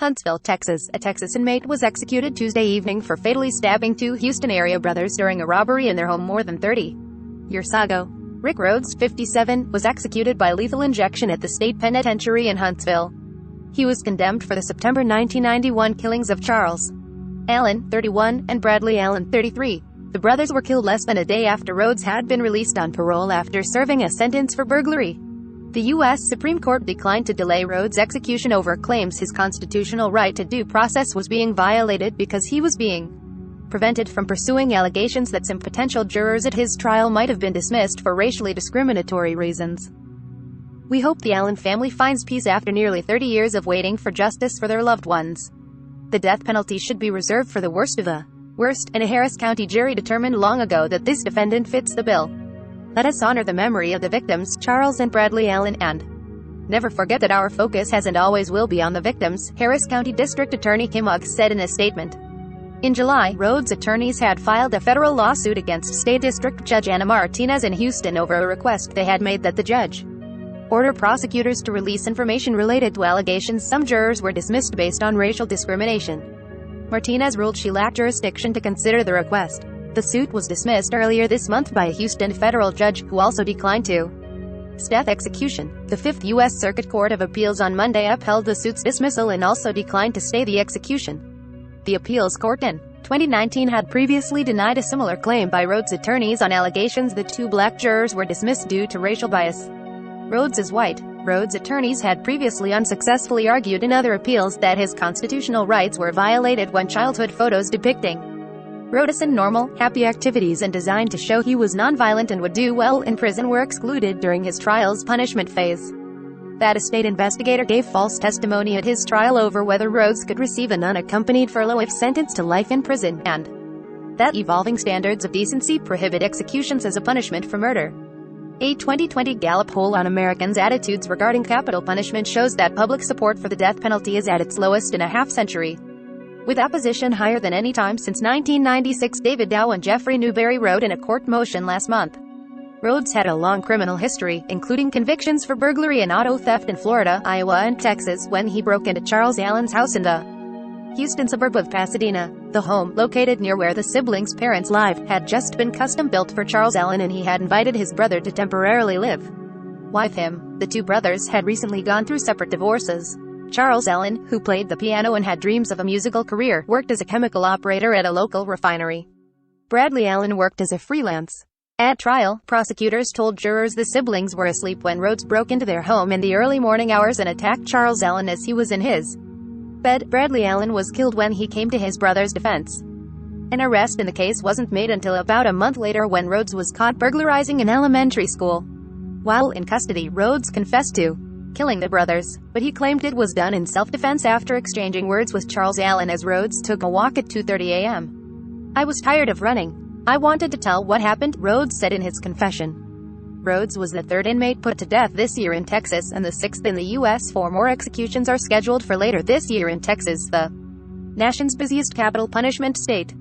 Huntsville, Texas. A Texas inmate was executed Tuesday evening for fatally stabbing two Houston area brothers during a robbery in their home more than 30 years ago. Rick Rhodes, 57, was executed by lethal injection at the state penitentiary in Huntsville. He was condemned for the September 1991 killings of Charles Allen, 31, and Bradley Allen, 33. The brothers were killed less than a day after Rhodes had been released on parole after serving a sentence for burglary. The U.S. Supreme Court declined to delay Rhodes' execution over claims his constitutional right to due process was being violated because he was being prevented from pursuing allegations that some potential jurors at his trial might have been dismissed for racially discriminatory reasons. We hope the Allen family finds peace after nearly 30 years of waiting for justice for their loved ones. The death penalty should be reserved for the worst of the worst, and a Harris County jury determined long ago that this defendant fits the bill. Let us honor the memory of the victims, Charles and Bradley Allen, and never forget that our focus has and always will be on the victims, Harris County District Attorney Kim Uggs said in a statement. In July, Rhodes' attorneys had filed a federal lawsuit against State District Judge Anna Martinez in Houston over a request they had made that the judge order prosecutors to release information related to allegations some jurors were dismissed based on racial discrimination. Martinez ruled she lacked jurisdiction to consider the request. The suit was dismissed earlier this month by a Houston federal judge, who also declined to stay execution. The Fifth U.S. Circuit Court of Appeals on Monday upheld the suit's dismissal and also declined to stay the execution. The appeals court in 2019 had previously denied a similar claim by Rhodes' attorneys on allegations that two black jurors were dismissed due to racial bias. Rhodes is white. Rhodes' attorneys had previously unsuccessfully argued in other appeals that his constitutional rights were violated when childhood photos depicting Rhodes in normal, happy activities and designed to show he was nonviolent and would do well in prison were excluded during his trial's punishment phase. That a state investigator gave false testimony at his trial over whether Rhodes could receive an unaccompanied furlough if sentenced to life in prison, and that evolving standards of decency prohibit executions as a punishment for murder. A 2020 Gallup poll on Americans' attitudes regarding capital punishment shows that public support for the death penalty is at its lowest in a half-century, with opposition higher than any time since 1996. David Dow and Jeffrey Newberry wrote in a court motion last month. Rhodes had a long criminal history, including convictions for burglary and auto theft in Florida, Iowa, and Texas when he broke into Charles Allen's house in the Houston suburb of Pasadena. The home, located near where the siblings' parents lived, had just been custom-built for Charles Allen, and he had invited his brother to temporarily live with him. The two brothers had recently gone through separate divorces. Charles Allen, who played the piano and had dreams of a musical career, worked as a chemical operator at a local refinery. Bradley Allen worked as a freelance. At trial, prosecutors told jurors the siblings were asleep when Rhodes broke into their home in the early morning hours and attacked Charles Allen as he was in his bed. Bradley Allen was killed when he came to his brother's defense. An arrest in the case wasn't made until about a month later when Rhodes was caught burglarizing an elementary school. While in custody, Rhodes confessed to killing the brothers, but he claimed it was done in self-defense after exchanging words with Charles Allen as Rhodes took a walk at 2:30 a.m. "I was tired of running. I wanted to tell what happened," Rhodes said in his confession. Rhodes was the third inmate put to death this year in Texas and the sixth in the U.S. 4 more executions are scheduled for later this year in Texas, the nation's busiest capital punishment state.